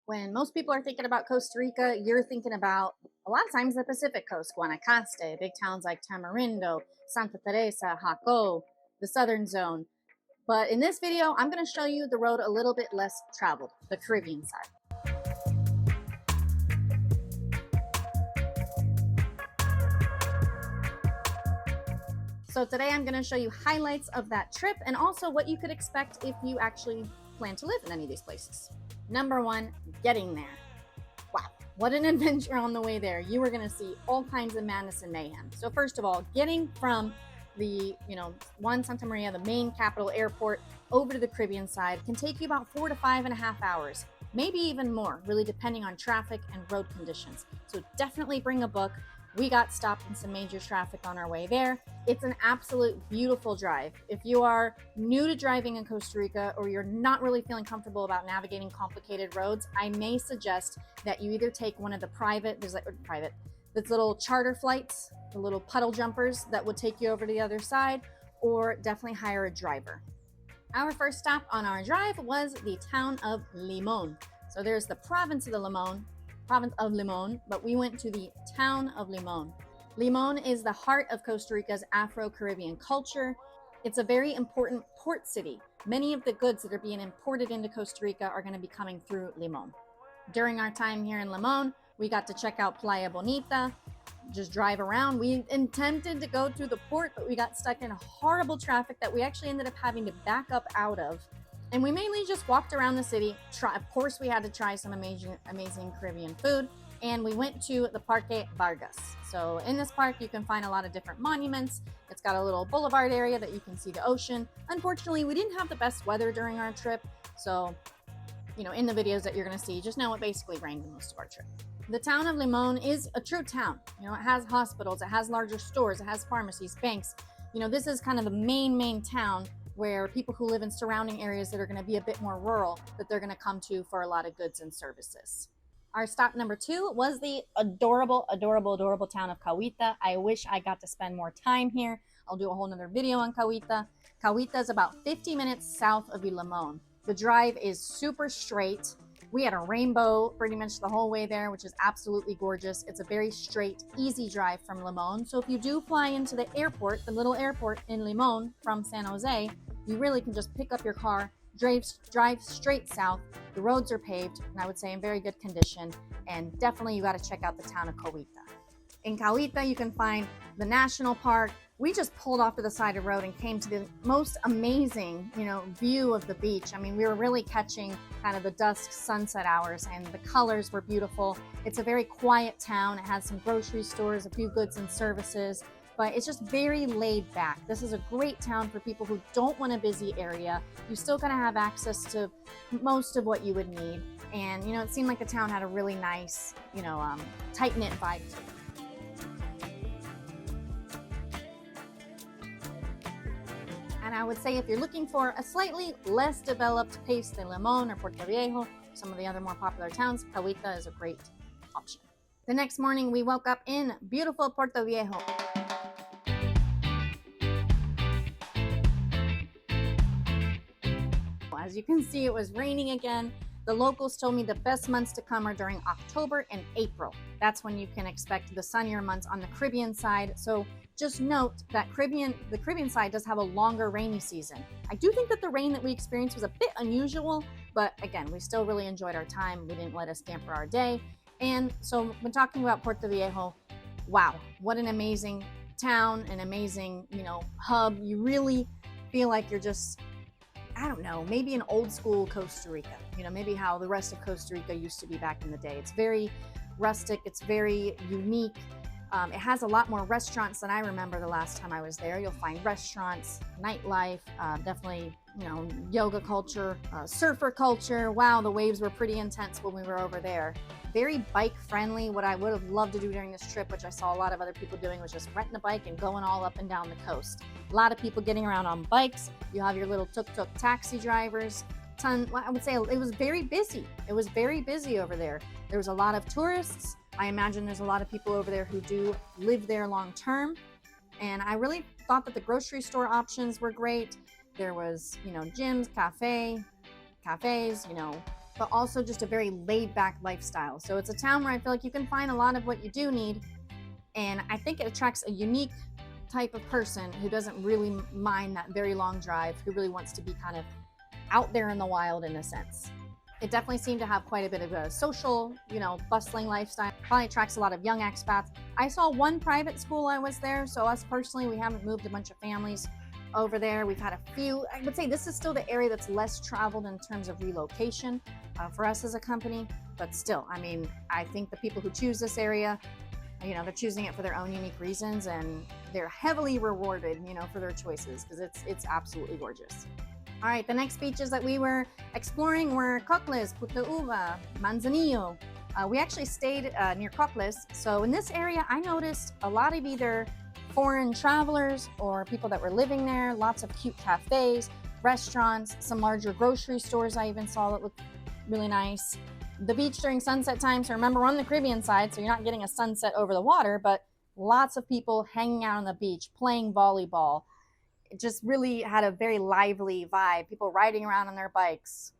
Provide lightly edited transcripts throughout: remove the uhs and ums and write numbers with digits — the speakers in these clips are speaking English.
When most people are thinking about Costa Rica, you're thinking about a lot of times the Pacific coast, Guanacaste, big towns like Tamarindo, Santa Teresa, Jaco, the southern zone. But in this video, I'm going to show you the road a little bit less traveled, the Caribbean side. So today I'm going to show you highlights of that trip and also what you could expect if you actually plan to live in any of these places. Number one, getting there. Wow, what an adventure on the way there. You are going to see all kinds of madness and mayhem. So first of all, getting from the, Juan Santa Maria, the main capital airport, over to the Caribbean side can take you about 4 to 5.5 hours, maybe even more, really depending on traffic and road conditions. So definitely bring a book. We got stopped in some major traffic on our way there. It's an absolute beautiful drive. If you are new to driving in Costa Rica or you're not really feeling comfortable about navigating complicated roads, I may suggest that you either take one of the there's little charter flights, the little puddle jumpers that would take you over to the other side, or definitely hire a driver. Our first stop on our drive was the town of Limon. So there's the province of Limon, but we went to the town of Limon. Limon is the heart of Costa Rica's Afro-Caribbean culture. It's a very important port city. Many of the goods that are being imported into Costa Rica are going to be coming through Limon. During our time here in Limon, we got to check out Playa Bonita, just drive around. We intended to go to the port, but we got stuck in horrible traffic that we actually ended up having to back up out of. And we mainly just walked around the city. Of course, we had to try some amazing Caribbean food. And we went to the Parque Vargas. So in this park, you can find a lot of different monuments. It's got a little boulevard area that you can see the ocean. Unfortunately, we didn't have the best weather during our trip. So, in the videos that you're going to see, just know it basically rained most of our trip. The town of Limon is a true town. It has hospitals, it has larger stores, it has pharmacies, banks. This is kind of the main town where people who live in surrounding areas that are going to be a bit more rural, that they're going to come to for a lot of goods and services. Our stop number 2 was the adorable town of Cahuita. I wish I got to spend more time here. I'll do a whole nother video on Cahuita. Cahuita is about 50 minutes south of Limon. The drive is super straight. We had a rainbow pretty much the whole way there, which is absolutely gorgeous. It's a very straight, easy drive from Limon. So if you do fly into the airport, the little airport in Limon from San Jose, you really can just pick up your car, drive straight south. The roads are paved, and I would say in very good condition. And definitely you got to check out the town of Cahuita. In Cahuita, you can find the national park. We just pulled off to the side of the road and came to the most amazing, view of the beach. I mean, we were really catching kind of the dusk sunset hours, and the colors were beautiful. It's a very quiet town. It has some grocery stores, a few goods and services, but it's just very laid back. This is a great town for people who don't want a busy area. You still gotta have access to most of what you would need. And, it seemed like the town had a really nice, tight-knit vibe to it. And I would say if you're looking for a slightly less developed pace than Limon or Puerto Viejo, some of the other more popular towns, Cahuita is a great option. The next morning, we woke up in beautiful Puerto Viejo. As you can see, it was raining again. The locals told me the best months to come are during October and April. That's when you can expect the sunnier months on the Caribbean side. So just note that the Caribbean side does have a longer rainy season. I do think that the rain that we experienced was a bit unusual, but again, we still really enjoyed our time. We didn't let us damper our day. And so when talking about Puerto Viejo, wow, what an amazing town, an amazing, hub. You really feel like you're just, I don't know, maybe an old school Costa Rica, maybe how the rest of Costa Rica used to be back in the day. It's very rustic. It's very unique. It has a lot more restaurants than I remember the last time I was there. You'll find restaurants, nightlife, definitely, yoga culture, surfer culture. Wow, the waves were pretty intense when we were over there. Very bike friendly. What I would have loved to do during this trip, which I saw a lot of other people doing, was just renting a bike and going all up and down the coast. A lot of people getting around on bikes. You have your little tuk-tuk taxi drivers. I would say it was very busy. It was very busy over there. There was a lot of tourists. I imagine there's a lot of people over there who do live there long term. And I really thought that the grocery store options were great. There was, gyms, cafes, but also just a very laid-back lifestyle. So it's a town where I feel like you can find a lot of what you do need, and I think it attracts a unique type of person who doesn't really mind that very long drive, who really wants to be kind of out there in the wild in a sense. It definitely seemed to have quite a bit of a social, bustling lifestyle. Probably attracts a lot of young expats. I saw one private school I was there, so us personally, we haven't moved a bunch of families over there. We've had a few. I would say this is still the area that's less traveled in terms of relocation for us as a company, but still, I mean, I think the people who choose this area, they're choosing it for their own unique reasons, and they're heavily rewarded, for their choices, because it's absolutely gorgeous. All right, the next beaches that we were exploring were Cocles, Puerto Uva, Manzanillo. We actually stayed near Cocles. So in this area, I noticed a lot of either foreign travelers or people that were living there, lots of cute cafes, restaurants, some larger grocery stores I even saw that looked really nice. The beach during sunset time, so remember we're on the Caribbean side, so you're not getting a sunset over the water, but lots of people hanging out on the beach, playing volleyball. It just really had a very lively vibe, people riding around on their bikes.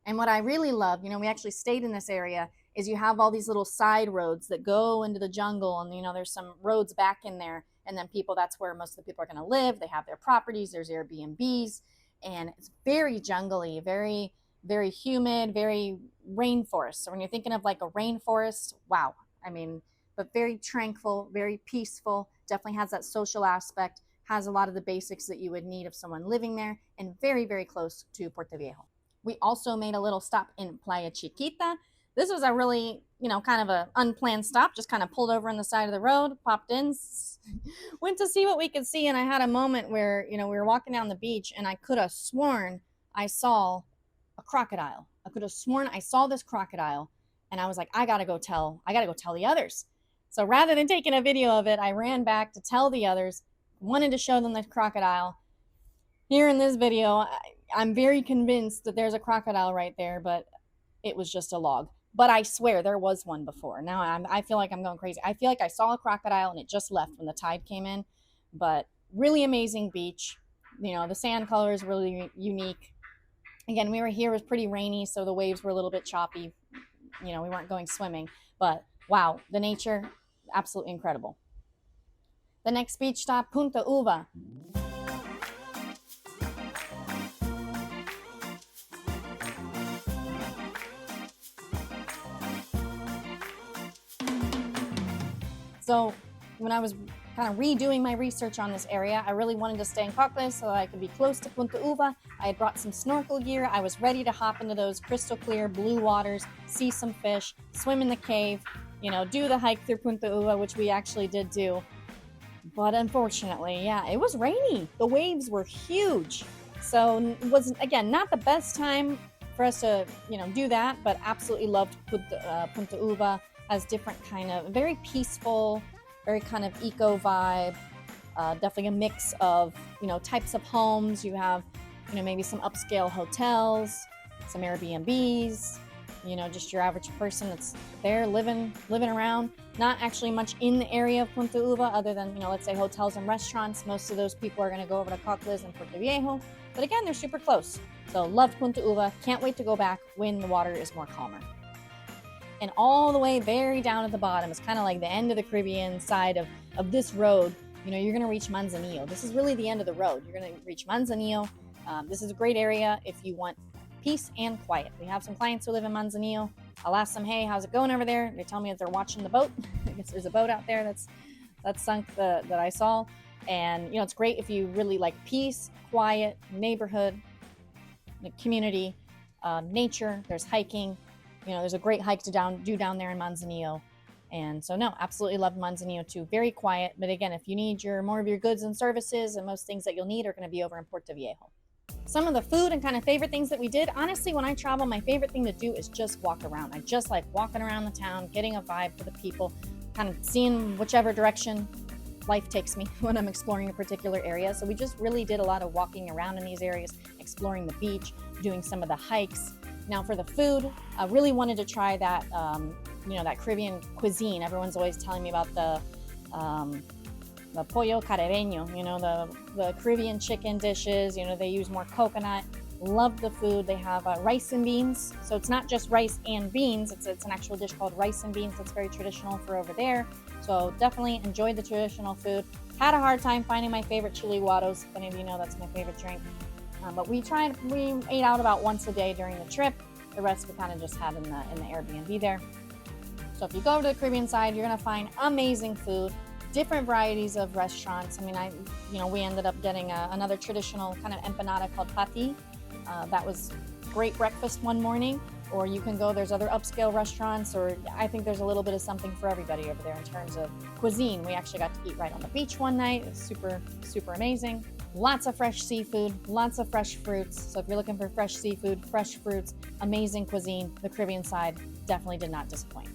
And what I really loved, we actually stayed in this area, is you have all these little side roads that go into the jungle, and there's some roads back in there, and then that's where most of the people are going to live. They have their properties, there's Airbnbs, and it's very jungly, very, very humid, very rainforest. So when you're thinking of like a rainforest, wow, but very tranquil, very peaceful, definitely has that social aspect, has a lot of the basics that you would need of someone living there, and very, very close to Puerto Viejo. We also made a little stop in Playa Chiquita. This was a really, kind of an unplanned stop, just kind of pulled over on the side of the road, popped in, went to see what we could see, and I had a moment where, we were walking down the beach, and I could have sworn I saw a crocodile. I could have sworn I saw this crocodile, and I was like, I gotta go tell the others. So rather than taking a video of it, I ran back to tell the others, wanted to show them the crocodile. Here in this video, I'm very convinced that there's a crocodile right there, but it was just a log. But I swear there was one before. Now I feel like I'm going crazy. I feel like I saw a crocodile and it just left when the tide came in. But really amazing beach. The sand color is really unique. Again, we were here, it was pretty rainy, so the waves were a little bit choppy. We weren't going swimming. But wow, the nature, absolutely incredible. The next beach stop, Punta Uva. So when I was kind of redoing my research on this area, I really wanted to stay in Cocles so that I could be close to Punta Uva. I had brought some snorkel gear. I was ready to hop into those crystal clear blue waters, see some fish, swim in the cave, do the hike through Punta Uva, which we actually did do. But unfortunately, it was rainy. The waves were huge. So it was, again, not the best time for us to, do that, but absolutely loved Punta Uva. Has different kind of, very peaceful, very kind of eco vibe. Definitely a mix of, types of homes. You have, maybe some upscale hotels, some Airbnbs, just your average person that's there living around. Not actually much in the area of Punta Uva other than, let's say hotels and restaurants. Most of those people are going to go over to Cocles and Puerto Viejo. But again, they're super close. So loved Punta Uva. Can't wait to go back when the water is more calmer. And all the way very down at the bottom is kind of like the end of the Caribbean side of this road. You're going to reach Manzanillo. This is really the end of the road. You're going to reach Manzanillo. This is a great area if you want peace and quiet. We have some clients who live in Manzanillo. I'll ask them, hey, how's it going over there? They tell me that they're watching the boat. I guess there's a boat out there that's sunk that I saw. And, it's great if you really like peace, quiet, neighborhood, community, nature. There's hiking. There's a great hike to do down there in Manzanillo. And so, no, absolutely love Manzanillo too. Very quiet. But again, if you need more of your goods and services, and most things that you'll need are going to be over in Puerto Viejo. Some of the food and kind of favorite things that we did. Honestly, when I travel, my favorite thing to do is just walk around. I just like walking around the town, getting a vibe for the people, kind of seeing whichever direction life takes me when I'm exploring a particular area. So we just really did a lot of walking around in these areas, exploring the beach, doing some of the hikes. Now for the food, I really wanted to try that, that Caribbean cuisine. Everyone's always telling me about the pollo caribeño, the Caribbean chicken dishes. They use more coconut. Loved the food. They have rice and beans. So it's not just rice and beans. It's an actual dish called rice and beans that's very traditional for over there. So definitely enjoyed the traditional food. Had a hard time finding my favorite chili guados. If any of you know, that's my favorite drink. But we ate out about once a day during the trip. The rest we kind of just had in the Airbnb there. So if you go over to the Caribbean side, you're gonna find amazing food, different varieties of restaurants. I mean, we ended up getting another traditional kind of empanada called pati. That was great breakfast one morning. Or you can go, there's other upscale restaurants, or I think there's a little bit of something for everybody over there in terms of cuisine. We actually got to eat right on the beach one night. It was super, super amazing. Lots of fresh seafood, lots of fresh fruits. So if you're looking for fresh seafood, fresh fruits, amazing cuisine, the Caribbean side definitely did not disappoint.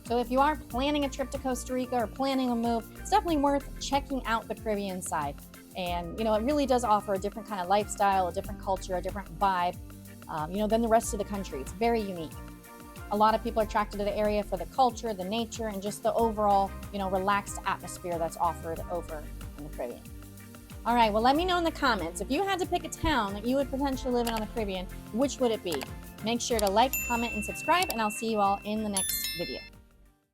So if you are planning a trip to Costa Rica or planning a move, it's definitely worth checking out the Caribbean side. And, it really does offer a different kind of lifestyle, a different culture, a different vibe, than the rest of the country. It's very unique. A lot of people are attracted to the area for the culture, the nature, and just the overall, relaxed atmosphere that's offered over in the Caribbean. All right, well, let me know in the comments, if you had to pick a town that you would potentially live in on the Caribbean, which would it be? Make sure to like, comment, and subscribe, and I'll see you all in the next video.